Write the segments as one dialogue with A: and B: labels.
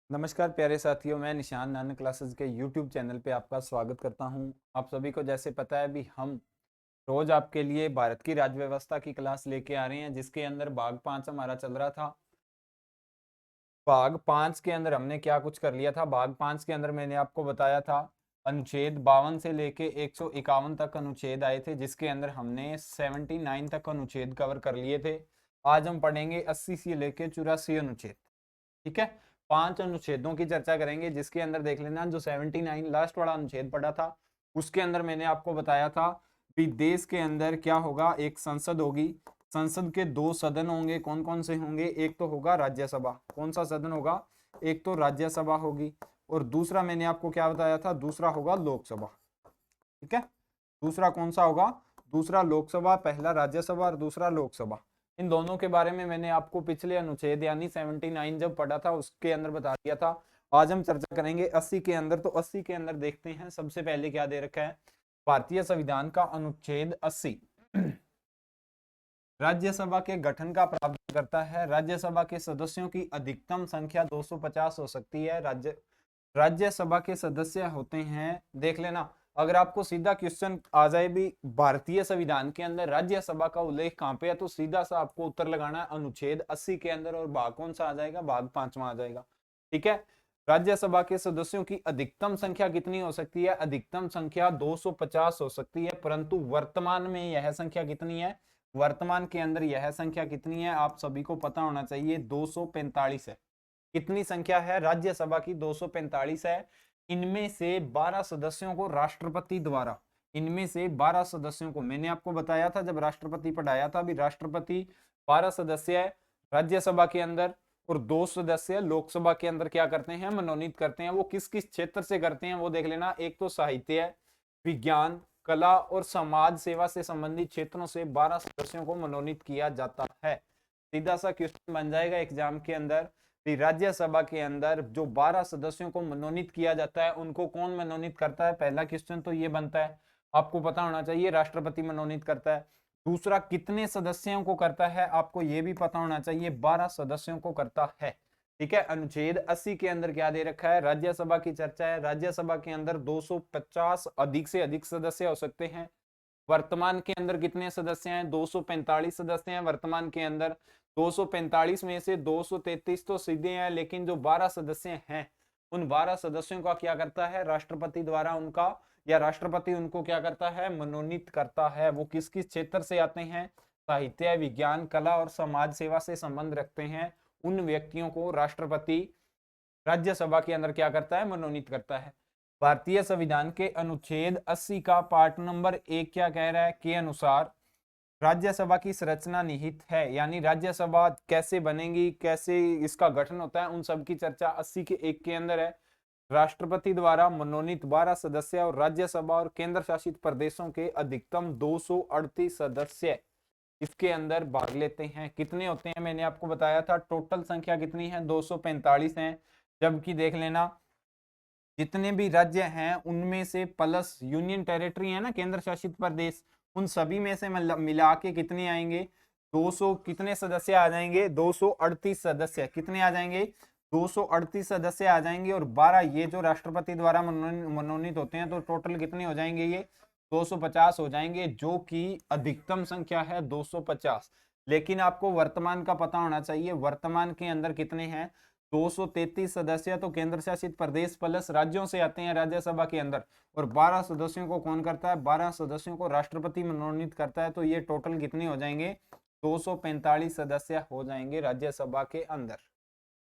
A: नमस्कार प्यारे साथियों, मैं निशान नानक क्लासेस के यूट्यूब चैनल पे आपका स्वागत करता हूं। आप सभी को जैसे पता है भी हम रोज आपके लिए भारत की राज्य व्यवस्था की क्लास लेके आ रहे हैं, जिसके अंदर भाग 5 हमारा चल रहा था। भाग 5 के अंदर हमने क्या कुछ कर लिया था। भाग 5 के अंदर मैंने आपको बताया था अनुच्छेद 52 से लेके 151 तक अनुच्छेद आए थे, जिसके अंदर हमने 79 तक अनुच्छेद कवर कर लिए थे। आज हम पढ़ेंगे 80 से लेके 84 अनुच्छेद। ठीक है, 5 अनुच्छेदों की चर्चा करेंगे, जिसके अंदर देख लेना जो 79 लास्ट वाला अनुच्छेद पढ़ा था, उसके अंदर मैंने आपको बताया था कि देश के अंदर क्या होगा, एक संसद होगी। संसद के दो सदन होंगे। कौन कौन से होंगे? एक तो होगा राज्यसभा। कौन सा सदन होगा? एक तो राज्यसभा होगी, और दूसरा मैंने आपको क्या बताया था, दूसरा होगा लोकसभा। ठीक है, दूसरा कौन सा होगा? दूसरा लोकसभा। पहला राज्यसभा और दूसरा लोकसभा। इन दोनों के बारे में मैंने आपको पिछले अनुच्छेद यानी 79 जब पढ़ा था उसके अंदर बता दिया था। आज हम चर्चा करेंगे 80 के अंदर। तो 80 के अंदर देखते हैं सबसे पहले क्या दे रखा है। भारतीय संविधान का अनुच्छेद 80 राज्यसभा के गठन का प्रावधान करता है। राज्यसभा के सदस्यों की अधिकतम संख्या 250 हो सकती है। राज्यसभा के सदस्य होते हैं, देख लेना, अगर आपको सीधा क्वेश्चन आ जाए भी भारतीय संविधान के अंदर राज्यसभा का उल्लेख कहां पे है, तो सीधा सा आपको उत्तर लगाना है अनुच्छेद 80 के अंदर, और भाग कौन सा आ जाएगा? भाग 5वां आ जाएगा। ठीक है, राज्यसभा के सदस्यों की अधिकतम संख्या कितनी हो सकती है? अधिकतम संख्या 250 हो सकती है, परंतु वर्तमान में यह संख्या कितनी है? वर्तमान के अंदर यह संख्या कितनी है आप सभी को पता होना चाहिए, 245 है। कितनी संख्या है राज्यसभा की? 245 है। इनमें से 12 सदस्यों को राष्ट्रपति द्वारा, इनमें से 12 सदस्यों को मैंने आपको बताया था जब राष्ट्रपति पढ़ाया था भी, राष्ट्रपति 12 सदस्य है राज्यसभा के अंदर, और 2 सदस्य लोकसभा के अंदर क्या करते हैं? मनोनीत करते हैं। वो किस किस क्षेत्र से करते हैं वो देख लेना। एक तो साहित्य है, विज्ञान, कला और समाज सेवा से संबंधित क्षेत्रों से 12 सदस्यों को मनोनीत किया जाता है। सीधा सा क्वेश्चन बन जाएगा एग्जाम के अंदर। राज्यसभा के अंदर जो 12 सदस्यों को मनोनीत किया जाता है, उनको कौन मनोनीत करता है? पहला क्वेश्चन तो ये बनता है, आपको पता होना चाहिए, राष्ट्रपति मनोनीत करता है। दूसरा, कितने सदस्यों को करता है? आपको ये भी पता होना चाहिए, 12 सदस्यों को करता है। ठीक है, अनुच्छेद 80 के अंदर क्या दे रखा है? राज्यसभा की चर्चा है। राज्यसभा के अंदर 250 अधिक से अधिक सदस्य हो सकते हैं। वर्तमान के अंदर कितने सदस्य हैं? 245 सदस्य हैं वर्तमान के अंदर। 245 में से 233 तो सीधे हैं, लेकिन जो 12 सदस्य हैं, उन 12 सदस्यों का क्या करता है? राष्ट्रपति द्वारा उनका, या राष्ट्रपति उनको क्या करता है? मनोनीत करता है। वो किस किस क्षेत्र से आते हैं? साहित्य, विज्ञान, कला और समाज सेवा से संबंध रखते हैं। उन व्यक्तियों को राष्ट्रपति राज्यसभा के अंदर क्या करता है? मनोनीत करता है। भारतीय संविधान के अनुच्छेद 80 का पार्ट नंबर 1 क्या कह रहा है? के अनुसार राज्यसभा की संरचना निहित है, यानी राज्यसभा कैसे बनेगी, कैसे इसका गठन होता है, उन सब की चर्चा 80 के 1 के अंदर है। राष्ट्रपति द्वारा मनोनीत 12 सदस्य और राज्यसभा और केंद्र शासित प्रदेशों के अधिकतम 238 सदस्य इसके अंदर भाग लेते हैं। कितने होते हैं मैंने आपको बताया था, टोटल संख्या कितनी है? 245 है। जबकि देख लेना, जितने भी राज्य हैं उनमें से प्लस यूनियन टेरिटरी है ना, केंद्र शासित प्रदेश, उन सभी में से मिला के कितने आएंगे? 200 कितने सदस्य आ जाएंगे? 238 सदस्य कितने आ जाएंगे? 238 सदस्य आ जाएंगे, और 12 ये जो राष्ट्रपति द्वारा मनोनीत होते हैं, तो टोटल कितने हो जाएंगे? ये 250 हो जाएंगे, जो कि अधिकतम संख्या है 250। लेकिन आपको वर्तमान का पता होना चाहिए, वर्तमान के अंदर कितने हैं? 233 सदस्य तो केंद्र शासित प्रदेश प्लस राज्यों से आते हैं राज्यसभा के अंदर, और 12 सदस्यों को कौन करता है? 12 सदस्यों को राष्ट्रपति मनोनीत करता है। तो ये टोटल कितने हो जाएंगे? 245 सदस्य हो जाएंगे राज्यसभा के अंदर।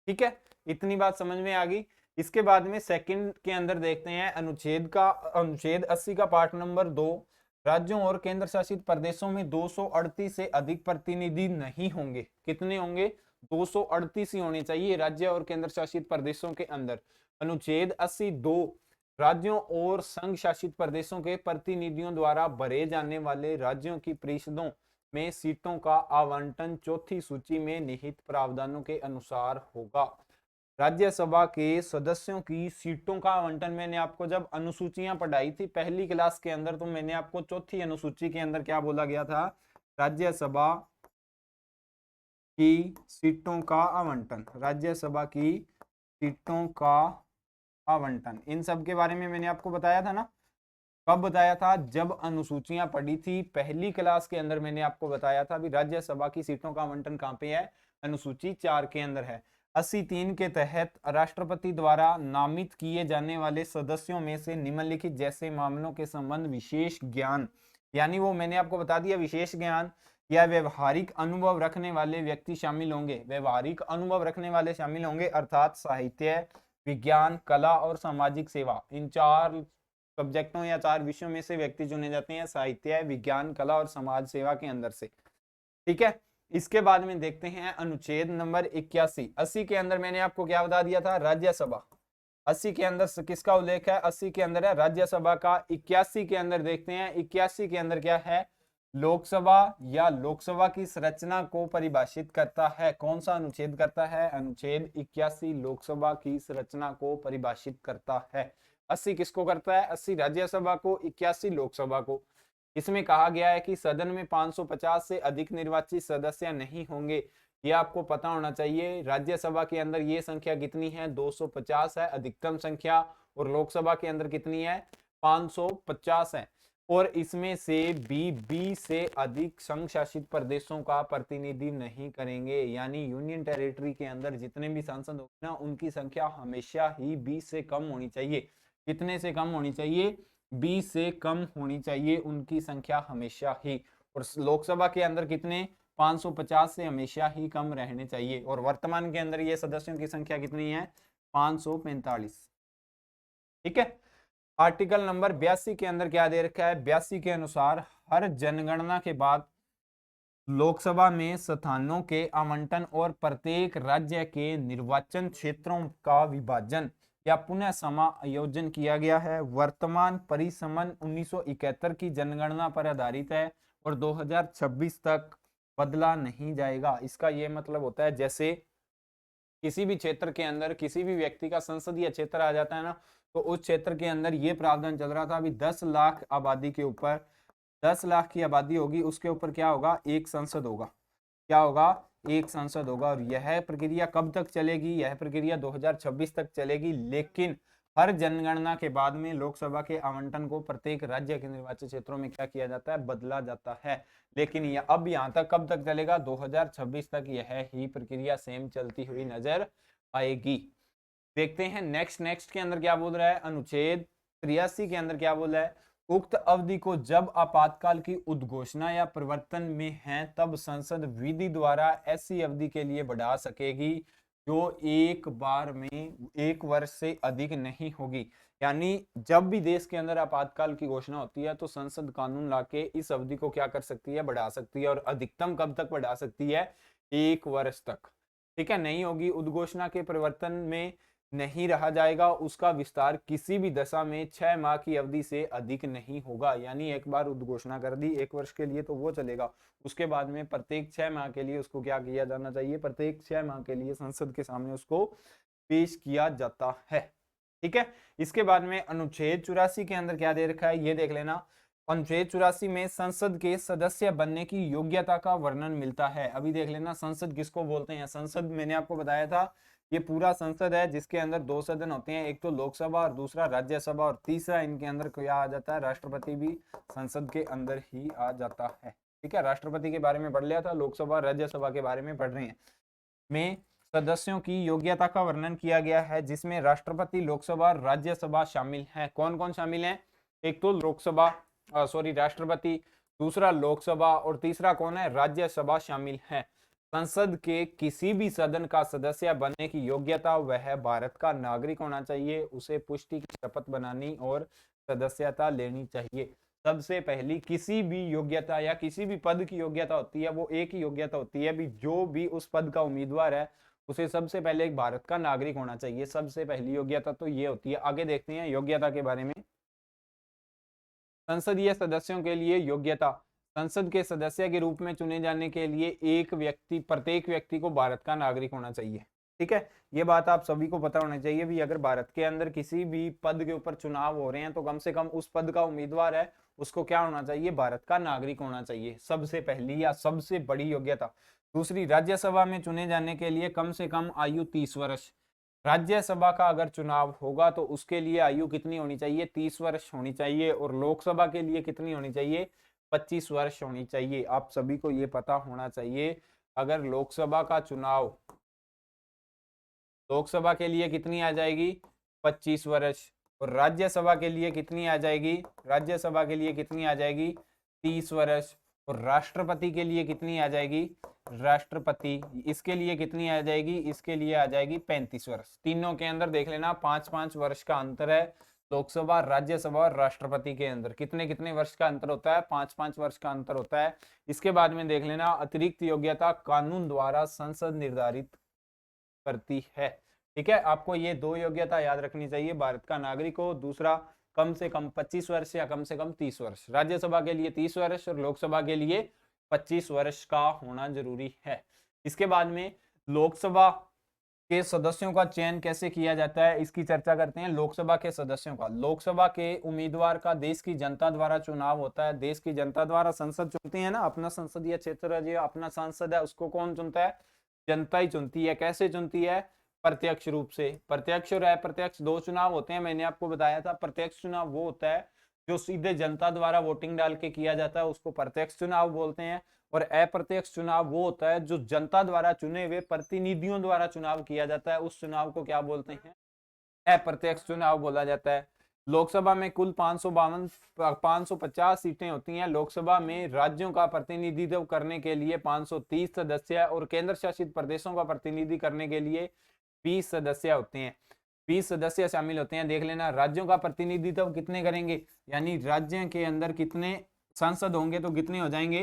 A: ठीक है, इतनी बात समझ में आ गई। इसके बाद में सेकंड के अंदर देखते हैं अनुच्छेद 80 का पार्ट नंबर 2, राज्यों और केंद्र शासित प्रदेशों में 238 से अधिक प्रतिनिधि नहीं होंगे। कितने होंगे? 238 ही होने चाहिए राज्य और केंद्र शासित प्रदेशों के अंदर। अनुच्छेद 80 2, राज्यों और संघ शासित प्रदेशों के प्रतिनिधियों द्वारा भरे जाने वाले राज्यों की परिषदों में सीटों का आवंटन चौथी सूची में निहित प्रावधानों के अनुसार होगा। राज्यसभा के सदस्यों की सीटों का आवंटन मैंने आपको जब अनुसूचियां पढ़ाई थी पहली क्लास के अंदर, तो मैंने आपको चौथी अनुसूची के अंदर क्या बोला गया था? राज्यसभा की सीटों का आवंटन, राज्यसभा की सीटों का आवंटन, इन सब के बारे में मैंने आपको बताया था ना। कब बताया था? जब अनुसूचियां पड़ी थी पहली क्लास के अंदर, मैंने आपको बताया था अभी राज्यसभा की सीटों का आवंटन कहाँ पे है, अनुसूची 4 के अंदर है। 83 के तहत राष्ट्रपति द्वारा नामित किए जाने वाले सदस्यों में से निम्नलिखित जैसे मामलों के संबंध विशेष ज्ञान, यानी वो मैंने आपको बता दिया, विशेष ज्ञान या व्यवहारिक अनुभव रखने वाले व्यक्ति शामिल होंगे। व्यवहारिक अनुभव रखने वाले शामिल होंगे, अर्थात साहित्य, विज्ञान, कला और सामाजिक सेवा, इन 4 सब्जेक्टों या 4 विषयों में से व्यक्ति चुने जाते हैं साहित्य, विज्ञान, कला और समाज सेवा के अंदर से। ठीक है, इसके बाद में देखते हैं अनुच्छेद नंबर 81। 80 के अंदर मैंने आपको क्या बता दिया था, राज्यसभा। 80 के अंदर किसका उल्लेख है, 80 के अंदर है राज्यसभा का। 81 के अंदर देखते हैं, 81 के अंदर क्या है, लोकसभा या लोकसभा की संरचना को परिभाषित करता है। कौन सा अनुच्छेद करता है, अनुच्छेद 81 लोकसभा की संरचना को परिभाषित करता है। 80 किसको करता है, 80 राज्यसभा को, 81 लोकसभा को। इसमें कहा गया है कि सदन में 550 से अधिक निर्वाचित सदस्य नहीं होंगे। ये आपको पता होना चाहिए। राज्यसभा के अंदर ये संख्या कितनी है, 250 है अधिकतम संख्या, और लोकसभा के अंदर कितनी है, 550 है। और इसमें से भी 20 से अधिक संघ शासित प्रदेशों का प्रतिनिधि नहीं करेंगे, यानी यूनियन टेरिटरी के अंदर जितने भी सांसद होंगे ना, उनकी संख्या हमेशा ही 20 से कम होनी चाहिए। कितने से कम होनी चाहिए, 20 से कम होनी चाहिए उनकी संख्या हमेशा ही। और लोकसभा के अंदर कितने, 550 से हमेशा ही कम रहने चाहिए। और वर्तमान के अंदर ये सदस्यों की संख्या कितनी है, 545। ठीक है, आर्टिकल नंबर 82 के अंदर क्या दे रखा है, 82 के अनुसार हर जनगणना के बाद लोकसभा में स्थानों के आवंटन और प्रत्येक राज्य के निर्वाचन क्षेत्रों का विभाजन या पुनः समायोजन किया गया है। वर्तमान परिसमन 1971 की जनगणना पर आधारित है और 2026 तक बदला नहीं जाएगा। इसका यह मतलब होता है, जैसे किसी भी क्षेत्र के अंदर किसी भी व्यक्ति का संसदीय क्षेत्र आ जाता है ना, तो उस क्षेत्र के अंदर ये प्रावधान चल रहा था, अभी 10 लाख आबादी के ऊपर, 10 लाख की आबादी होगी, उसके ऊपर क्या होगा, एक संसद होगा। क्या होगा, एक संसद होगा। और यह प्रक्रिया कब तक चलेगी, यह प्रक्रिया 2026 तक चलेगी। लेकिन हर जनगणना के बाद में लोकसभा के आवंटन को प्रत्येक राज्य के निर्वाचन क्षेत्रों में क्या किया जाता है, बदला जाता है। लेकिन यह अब यहाँ तक कब तक चलेगा, 2026 तक यह ही प्रक्रिया सेम चलती हुई नजर आएगी। देखते हैं नेक्स्ट के अंदर क्या बोल रहा है, अनुच्छेद 83 के अंदर क्या बोल रहा है, उक्त अवधि को जब आपातकाल की उद्घोषणा या प्रवर्तन में है तब संसद विधि द्वारा ऐसी अवधि के लिए बढ़ा सकेगी जो एक बार में 1 वर्ष से अधिक नहीं होगी। यानी जब भी देश के अंदर आपातकाल की घोषणा होती है तो संसद कानून लाके इस अवधि को क्या कर सकती है, बढ़ा सकती है। और अधिकतम कब तक बढ़ा सकती है, 1 वर्ष तक। ठीक है, नहीं होगी उद्घोषणा के परिवर्तन में नहीं रहा जाएगा, उसका विस्तार किसी भी दशा में 6 माह की अवधि से अधिक नहीं होगा। यानी एक बार उद्घोषणा कर दी 1 वर्ष के लिए तो वो चलेगा, उसके बाद में प्रत्येक 6 माह के लिए उसको क्या किया जाना चाहिए, प्रत्येक 6 माह के लिए संसद के सामने उसको पेश किया जाता है। ठीक है, इसके बाद में अनुच्छेद 84 के अंदर क्या दे रखा है, ये देख लेना। अनुच्छेद 84 में संसद के सदस्य बनने की योग्यता का वर्णन मिलता है। अभी देख लेना, संसद किसको बोलते हैं, संसद मैंने आपको बताया था ये पूरा संसद है जिसके अंदर 2 सदन होते हैं, एक तो लोकसभा और दूसरा राज्यसभा, और तीसरा इनके अंदर क्या आ जाता है, राष्ट्रपति भी संसद के अंदर ही आ जाता है। ठीक है, राष्ट्रपति के बारे में पढ़ लिया था, लोकसभा राज्यसभा के बारे में पढ़ रहे हैं। में सदस्यों की योग्यता का वर्णन किया गया है जिसमें राष्ट्रपति, लोकसभा, राज्यसभा शामिल है। कौन कौन शामिल है, एक तो लोकसभा राष्ट्रपति, दूसरा लोकसभा, और तीसरा कौन है, राज्यसभा शामिल है। संसद के किसी भी सदन का सदस्य बनने की योग्यता, वह भारत का नागरिक होना चाहिए, उसे पुष्टि की शपथ बनानी और सदस्यता लेनी चाहिए। सबसे पहली किसी भी योग्यता या किसी भी पद की योग्यता होती है, वो एक ही योग्यता होती है, भी जो भी उस पद का उम्मीदवार है उसे सबसे पहले एक भारत का नागरिक होना चाहिए। सबसे पहली योग्यता तो ये होती है। आगे देखते हैं योग्यता के बारे में। संसदीय सदस्यों के लिए योग्यता, संसद के सदस्य के रूप में चुने जाने के लिए प्रत्येक व्यक्ति को भारत का नागरिक होना चाहिए। ठीक है, ये बात आप सभी को पता होना चाहिए भी, अगर भारत के अंदर किसी भी पद के ऊपर चुनाव हो रहे हैं तो कम से कम उस पद का उम्मीदवार है उसको क्या होना चाहिए, भारत का नागरिक होना चाहिए, सबसे पहली या सबसे बड़ी योग्यता। दूसरी, राज्यसभा में चुने जाने के लिए कम से कम आयु 30 वर्ष। राज्यसभा का अगर चुनाव होगा तो उसके लिए आयु कितनी होनी चाहिए, 30 वर्ष होनी चाहिए, और लोकसभा के लिए कितनी होनी चाहिए, 25 वर्ष होनी चाहिए। आप सभी को ये पता होना चाहिए, अगर लोकसभा का चुनाव, लोकसभा के लिए कितनी आ जाएगी, 25 वर्ष, और राज्यसभा के लिए कितनी आ जाएगी, राज्यसभा के लिए कितनी आ जाएगी, 30 वर्ष, और राष्ट्रपति के लिए कितनी आ जाएगी, राष्ट्रपति इसके लिए कितनी आ जाएगी, इसके लिए आ जाएगी 35 वर्ष। तीनों के अंदर देख लेना 5-5 वर्ष का अंतर है। लोकसभा, राज्यसभा और राष्ट्रपति के अंदर कितने कितने वर्ष का अंतर होता है, 5-5 वर्ष का अंतर होता है। इसके बाद में देख लेना, अतिरिक्त योग्यता कानून द्वारा संसद निर्धारित करती है। ठीक है, आपको ये 2 योग्यता याद रखनी चाहिए भारत का नागरिक हो। दूसरा, कम से कम 25 वर्ष या कम से कम 30 वर्ष। राज्यसभा के लिए 30 वर्ष और लोकसभा के लिए 25 वर्ष का होना जरूरी है। इसके बाद में लोकसभा के सदस्यों का चयन कैसे किया जाता है, इसकी चर्चा करते हैं। लोकसभा के सदस्यों का, लोकसभा के उम्मीदवार का देश की जनता द्वारा चुनाव होता है। देश की जनता द्वारा संसद चुनती है ना, अपना संसदीय क्षेत्र जो अपना सांसद है उसको कौन चुनता है, जनता ही चुनती है। कैसे चुनती है, प्रत्यक्ष रूप से। प्रत्यक्ष और अप्रत्यक्ष 2 चुनाव होते हैं, मैंने आपको बताया था। प्रत्यक्ष चुनाव वो होता है जो सीधे जनता द्वारा वोटिंग डाल के किया जाता है, उसको प्रत्यक्ष चुनाव बोलते हैं। और अप्रत्यक्ष चुनाव वो होता है जो जनता द्वारा चुने हुए प्रतिनिधियों द्वारा चुनाव किया जाता है, उस चुनाव को क्या बोलते हैं, अप्रत्यक्ष चुनाव बोला जाता है। लोकसभा में कुल 550 सीटें होती हैं। लोकसभा में राज्यों का प्रतिनिधित्व करने के लिए 530 सदस्य और केंद्र शासित प्रदेशों का प्रतिनिधि करने के लिए 20 सदस्य होते हैं, 20 सदस्य शामिल होते हैं। देख लेना, राज्यों का प्रतिनिधित्व कितने करेंगे, यानी राज्य के अंदर कितने सांसद होंगे तो कितने हो जाएंगे,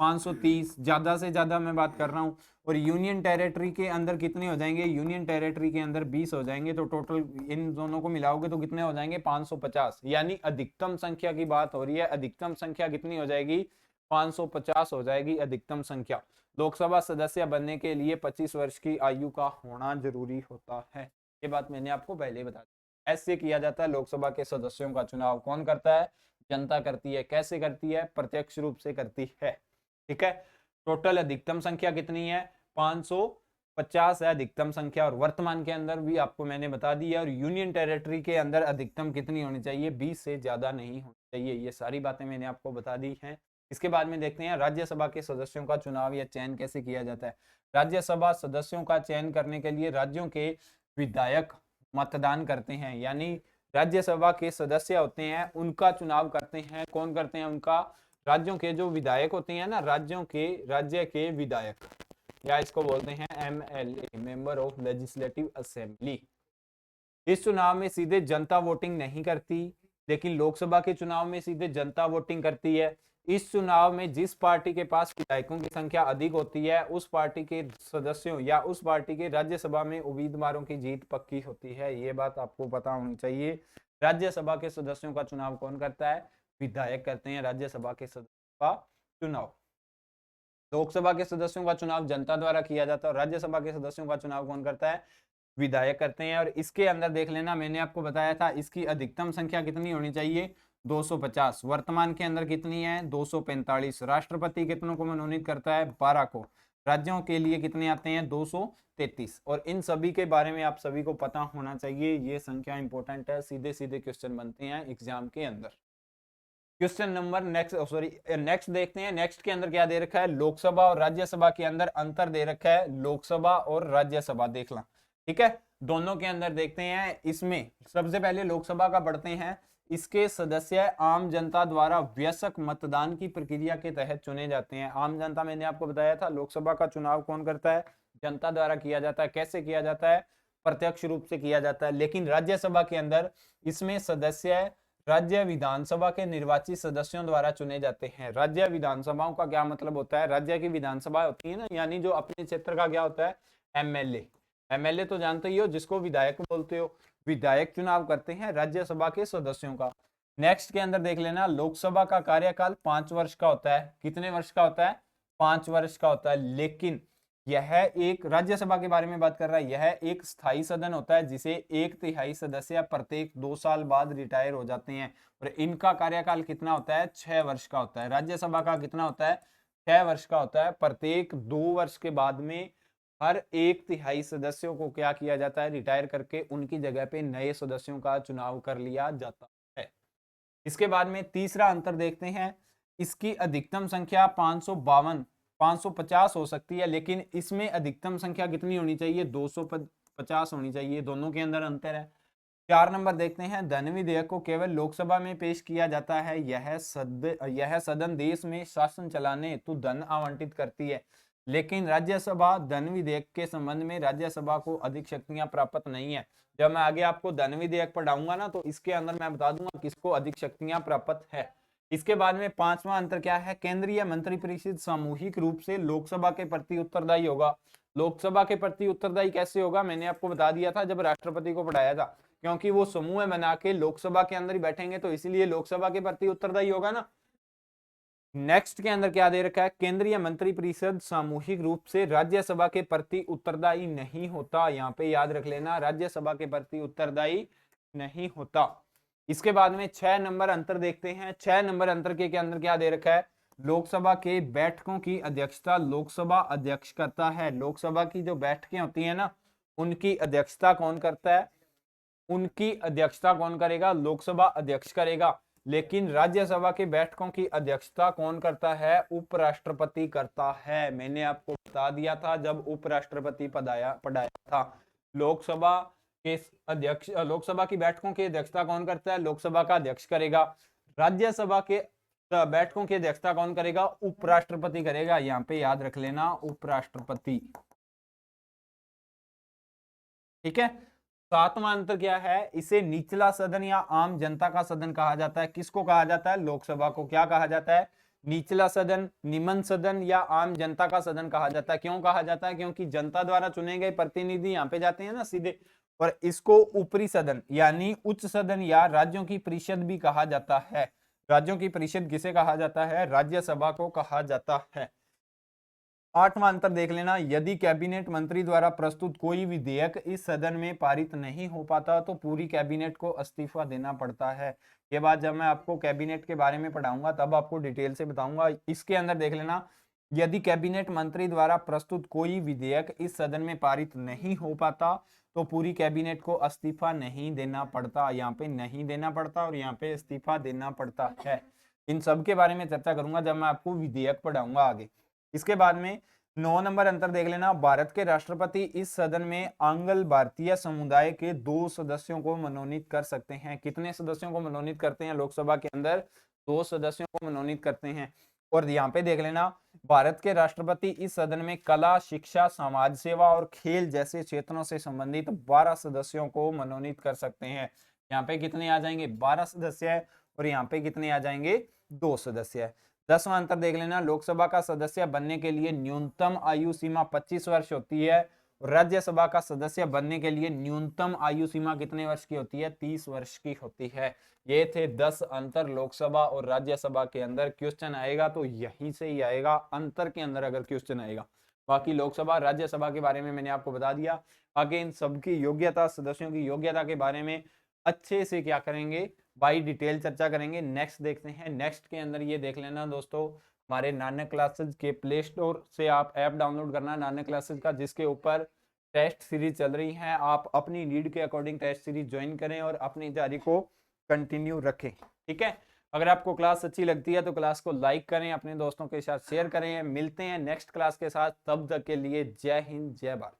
A: 530, ज्यादा से ज्यादा मैं बात कर रहा हूं। और यूनियन टेरिटरी के अंदर कितने हो जाएंगे, यूनियन टेरिटरी के अंदर 20 हो जाएंगे। तो टोटल इन दोनों को मिलाओगे तो कितने हो जाएंगे, 550। यानी अधिकतम संख्या की बात हो रही है। अधिकतम संख्या कितनी हो जाएगी, 550 हो जाएगी अधिकतम संख्या। लोकसभा सदस्य बनने के लिए 25 वर्ष की आयु का होना जरूरी होता है। ये बात मैंने आपको पहले बता दी। ऐसे किया जाता है लोकसभा के सदस्यों का चुनाव। कौन करता है, जनता करती है। कैसे करती है, प्रत्यक्ष रूप से करती है। ठीक है, टोटल अधिकतम संख्या कितनी है, 550 है अधिकतम संख्या। और वर्तमान के अंदर भी आपको मैंने बता दी है। और यूनियन टेरिटरी के अंदर अधिकतम कितनी होनी चाहिए, 20 से ज्यादा नहीं होनी चाहिए। ये सारी बातें मैंने आपको बता दी हैं। इसके बाद में देखते हैं राज्यसभा के सदस्यों का चुनाव या चयन कैसे किया जाता है। राज्यसभा सदस्यों का चयन करने के लिए राज्यों के विधायक मतदान करते हैं, यानी राज्यसभा के सदस्य होते हैं उनका चुनाव करते हैं। कौन करते हैं, उनका, राज्यों के जो विधायक होते हैं ना, राज्य के विधायक, या इसको बोलते हैं MLA, member of legislative assembly. इस चुनाव में सीधे जनता वोटिंग नहीं करती, लेकिन लोकसभा के चुनाव में सीधे जनता वोटिंग करती है। इस चुनाव में जिस पार्टी के पास विधायकों की संख्या अधिक होती है, उस पार्टी के सदस्यों या उस पार्टी के राज्यसभा में उम्मीदवारों की जीत पक्की होती है। ये बात आपको पता होनी चाहिए। राज्यसभा के सदस्यों का चुनाव कौन करता है, विधायक करते हैं राज्यसभा के सदस्यों का चुनाव। लोकसभा के सदस्यों का चुनाव जनता द्वारा किया जाता है और राज्यसभा के सदस्यों का चुनाव कौन करता है, विधायक करते हैं। और इसके अंदर देख लेना, मैंने आपको बताया था इसकी अधिकतम संख्या कितनी होनी चाहिए, 250। वर्तमान के अंदर कितनी है, 245। राष्ट्रपति कितनों को मनोनीत करता है, 12 को। राज्यों के लिए कितने आते हैं, 233। और इन सभी के बारे में आप सभी को पता होना चाहिए। ये संख्या इंपॉर्टेंट है, सीधे सीधे क्वेश्चन बनते हैं एग्जाम के अंदर। क्वेश्चन नंबर नेक्स्ट देखते हैं। नेक्स्ट के अंदर क्या दे रखा है, लोकसभा और राज्यसभा के अंदर अंतर दे रखा है। लोकसभा और राज्यसभा देख ला, ठीक है, दोनों के अंदर देखते हैं। इसमें सबसे पहले लोकसभा का पढ़ते हैं। इसके सदस्य आम जनता द्वारा वयस्क मतदान की प्रक्रिया के तहत चुने जाते हैं। आम जनता, मैंने आपको बताया था, लोकसभा का चुनाव कौन करता है, जनता द्वारा किया जाता है। कैसे किया जाता है, प्रत्यक्ष रूप से किया जाता है। लेकिन राज्यसभा के अंदर इसमें सदस्य राज्य विधानसभा के निर्वाचित सदस्यों द्वारा चुने जाते हैं। राज्य विधानसभाओं का क्या मतलब होता है, राज्य की विधानसभा होती है ना, यानी जो अपने क्षेत्र का क्या होता है, MLA। MLA तो जानते ही हो, जिसको विधायक बोलते हो। विधायक चुनाव करते हैं राज्यसभा के सदस्यों का। नेक्स्ट के अंदर देख लेना, लोकसभा का कार्यकाल 5 वर्ष का होता है। कितने वर्ष का होता है, 5 वर्ष का होता है। लेकिन यह एक, राज्यसभा के बारे में बात कर रहा है, यह एक स्थायी सदन होता है जिसे 1/3 सदस्य प्रत्येक 2 साल बाद रिटायर हो जाते हैं। और इनका कार्यकाल कितना होता है, 6 वर्ष का होता है। राज्यसभा का कितना होता है, 6 वर्ष का होता है। प्रत्येक 2 वर्ष के बाद में हर 1/3 सदस्यों को क्या किया जाता है, रिटायर करके उनकी जगह पे नए सदस्यों का चुनाव कर लिया जाता है। इसके बाद में तीसरा अंतर देखते हैं, इसकी अधिकतम संख्या 552 550 हो सकती है, लेकिन इसमें अधिकतम संख्या कितनी होनी चाहिए, 250 होनी चाहिए। दोनों के अंदर अंतर है। 4 नंबर देखते हैं, धन विधेयक को केवल लोकसभा में पेश किया जाता है, यह सदन देश में शासन चलाने हेतु धन आवंटित करती है, लेकिन राज्यसभा धन विधेयक के संबंध में राज्यसभा को अधिक शक्तियां प्राप्त नहीं है। जब मैं आगे आपको धन विधेयक पढ़ाऊंगा ना, तो इसके अंदर मैं बता दूंगा किसको अधिक शक्तियां प्राप्त है। इसके बाद में 5वां अंतर क्या है, केंद्रीय मंत्रिपरिषद सामूहिक रूप से लोकसभा के प्रति उत्तरदायी होगा। लोकसभा के प्रति उत्तरदायी कैसे होगा, मैंने आपको बता दिया था जब राष्ट्रपति को पढ़ाया था, क्योंकि वो समूह बना के लोकसभा के अंदर ही बैठेंगे, तो इसीलिए लोकसभा के प्रति उत्तरदायी होगा ना। नेक्स्ट के अंदर क्या दे रखा है, केंद्रीय मंत्रिपरिषद सामूहिक रूप से राज्यसभा के प्रति उत्तरदायी नहीं होता। यहाँ पे याद रख लेना, राज्यसभा के प्रति उत्तरदायी नहीं होता। इसके बाद में 6 नंबर अंतर देखते हैं। 6 नंबर अंतर के अंदर क्या दे रखा है, लोकसभा के बैठकों की अध्यक्षता लोकसभा अध्यक्ष करता है। लोकसभा की जो बैठकें होती है ना, उनकी अध्यक्षता कौन करता है, उनकी अध्यक्षता कौन करेगा, लोकसभा अध्यक्ष करेगा। लेकिन राज्यसभा की बैठकों की अध्यक्षता कौन करता है, उपराष्ट्रपति करता है। मैंने आपको बता दिया था जब उपराष्ट्रपति पढ़ाया था। लोकसभा के अध्यक्ष, लोकसभा की बैठकों की अध्यक्षता कौन करता है, लोकसभा का अध्यक्ष करेगा। राज्यसभा के बैठकों की अध्यक्षता कौन करेगा, उपराष्ट्रपति करेगा। यहाँ पे याद रख लेना, उपराष्ट्रपति। ठीक है। 7वां अंतर क्या है, इसे निचला सदन या आम जनता का सदन कहा जाता है। किसको कहा जाता है, लोकसभा को क्या कहा जाता है, निचला सदन, निम्न सदन या आम जनता का सदन कहा जाता है। क्यों कहा जाता है, क्योंकि जनता द्वारा चुने गए प्रतिनिधि यहाँ पे जाते हैं ना सीधे। और इसको ऊपरी सदन यानी उच्च सदन या राज्यों की परिषद भी कहा जाता है। राज्यों की परिषद किसे कहा जाता है, राज्यसभा को कहा जाता है। 8वां अंतर देख लेना, यदि कैबिनेट मंत्री द्वारा प्रस्तुत कोई विधेयक इस सदन में पारित नहीं हो पाता तो पूरी कैबिनेट को इस्तीफा देना पड़ता है। ये बात जब मैं आपको कैबिनेट के बारे में पढ़ाऊंगा तब आपको डिटेल से बताऊंगा। इसके अंदर देख लेना, यदि कैबिनेट मंत्री द्वारा प्रस्तुत कोई विधेयक इस सदन में पारित नहीं हो पाता तो पूरी कैबिनेट को इस्तीफा नहीं देना पड़ता। यहाँ पे नहीं देना पड़ता और यहाँ पे इस्तीफा देना पड़ता है। इन सब के बारे में चर्चा करूंगा जब मैं आपको विधेयक पढ़ाऊंगा आगे। इसके बाद में 9 नंबर अंतर देख लेना, भारत के राष्ट्रपति इस सदन में आंग्ल भारतीय समुदाय के 2 सदस्यों को मनोनीत कर सकते हैं। कितने सदस्यों को मनोनीत करते हैं, लोकसभा के अंदर 2 सदस्यों को मनोनीत करते हैं। और यहाँ पे देख लेना, भारत के राष्ट्रपति इस सदन में कला, शिक्षा, समाज सेवा और खेल जैसे क्षेत्रों से संबंधित 12 सदस्यों को मनोनीत कर सकते हैं। यहाँ पे कितने आ जाएंगे, 12 सदस्य है, और यहाँ पे कितने आ जाएंगे, 2 सदस्य है। 10वां अंतर देख लेना, लोकसभा का सदस्य बनने के लिए न्यूनतम आयु सीमा 25 वर्ष होती है। राज्यसभा का सदस्य बनने के लिए न्यूनतम आयु सीमा कितने वर्ष की होती है, 30 वर्ष की होती है। ये थे 10 अंतर लोकसभा और राज्यसभा के अंदर। क्वेश्चन आएगा तो यही से ही आएगा, अंतर के अंदर अगर क्वेश्चन आएगा। बाकी लोकसभा राज्यसभा के बारे में मैंने आपको बता दिया। आगे इन सबकी योग्यता, सदस्यों की योग्यता के बारे में अच्छे से क्या करेंगे, बाई डिटेल चर्चा करेंगे। नेक्स्ट देखते हैं। नेक्स्ट के अंदर ये देख लेना दोस्तों, हमारे नानक क्लासेज के प्ले स्टोर से आप ऐप डाउनलोड करना नानक क्लासेज का, जिसके ऊपर टेस्ट सीरीज चल रही है। आप अपनी नीड के अकॉर्डिंग टेस्ट सीरीज ज्वाइन करें और अपनी तैयारी को कंटिन्यू रखें। ठीक है। अगर आपको क्लास अच्छी लगती है तो क्लास को लाइक करें, अपने दोस्तों के साथ शेयर करें। मिलते हैं नेक्स्ट क्लास के साथ, तब तक के लिए जय हिंद, जय भारत।